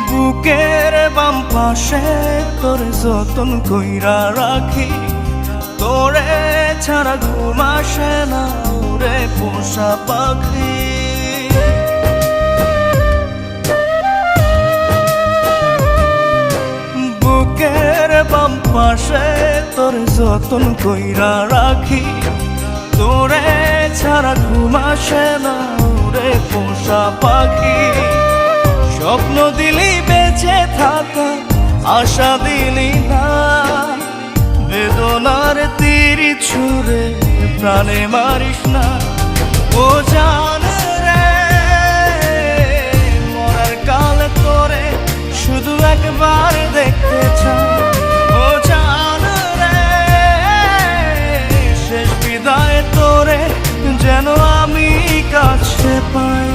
বুকের বাম পাশে তোরে যতন কইরা রাখি, তোরে ছাড়া ঘুম আসে না ওরে পোষা পাখি। বুকের বাম পাশে তোরে যতন কইরা রাখি, তোরে ছাড়া ঘুম আসে না ওরে পোষা পাখি। স্বপ্ন দিলি বেঁচে থাকা, আশা দিলি না, বেদনার তীর ছুঁড়ে প্রাণে মারিস না। ও জান রে, মরার কাল তোরে শুধু একবার দেখতে চাই। ও জান রে, শেষ বিদায় তোরে যেন আমি কাছে পাই।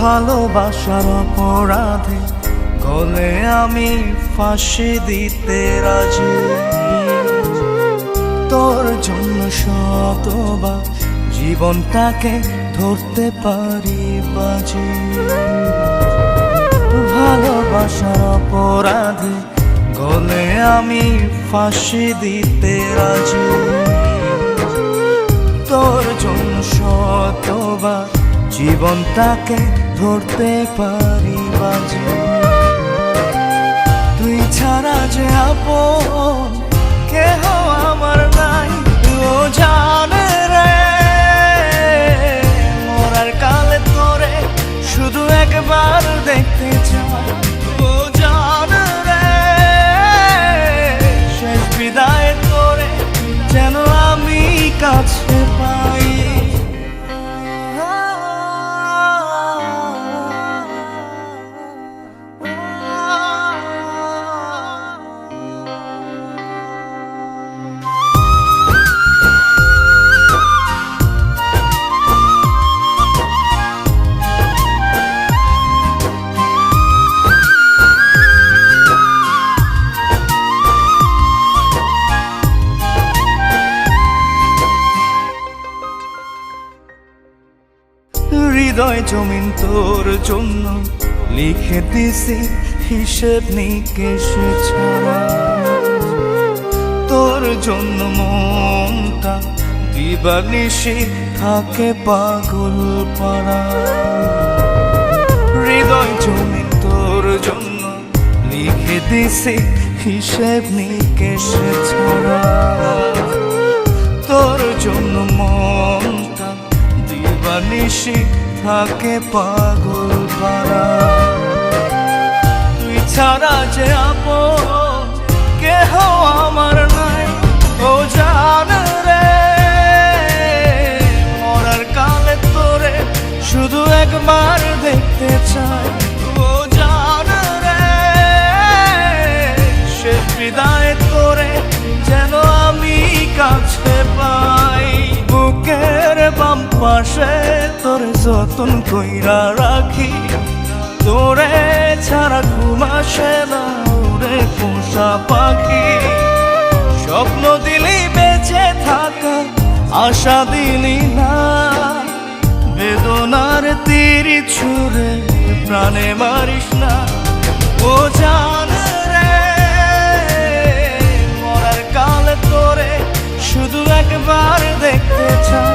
ভালোবাসার অপরাধে গলে আমি ফাঁসি দিতে রাজি, তোর জন্য শতবার জীবনটাকে ধরতে পারি বাজি। ভালোবাসার অপরাধে গলে আমি ফাঁসি দিতে রাজি, তোর জন্য শতবার জীবনটাকে ধরতে পারি বাজি। তুই ছাড়া যে আপন কেহ আমার নাই। ও জান রে, মরার কালে তোরে শুধু একবার দেখতে চাই। ও জান রে, শেষ বিদায় তোরে যেন আমি কাছে পাই। হৃদয় জমিন তোর জন্য লিখে দিছি হিসেব নিকেশ ছাড়া, তোর জন্য মনটা দিবানিশি থাকে পাগল পাড়া। হৃদয় জমিন তোর জন্য লিখে দিছি হিসেব নিকেশ ছাড়া, তোর জন্য মনটা দিবানিশি থাকে পাগল পাড়া। তুই ছাড়া যে আপন কেহ আমার নাই। ও জান রে, মরার কালে তোরে শুধু একবার দেখতে চাই। ও জান রে, শেষ বিদায় তোরে যেন আমি কাছে পাই। বুকের বাম পাশে তোরে যতন কইরা রাখি, তোরে ছাড়া ঘুম আসে না ওরে পোষা পাখি। স্বপ্ন দিলি বেঁচে থাকা, আশা দিলি না, বেদনার তীর ছুঁড়ে প্রাণে মারিস না। ও জান রে, মরার কালে তোরে শুধু একবার দেখতে চাই।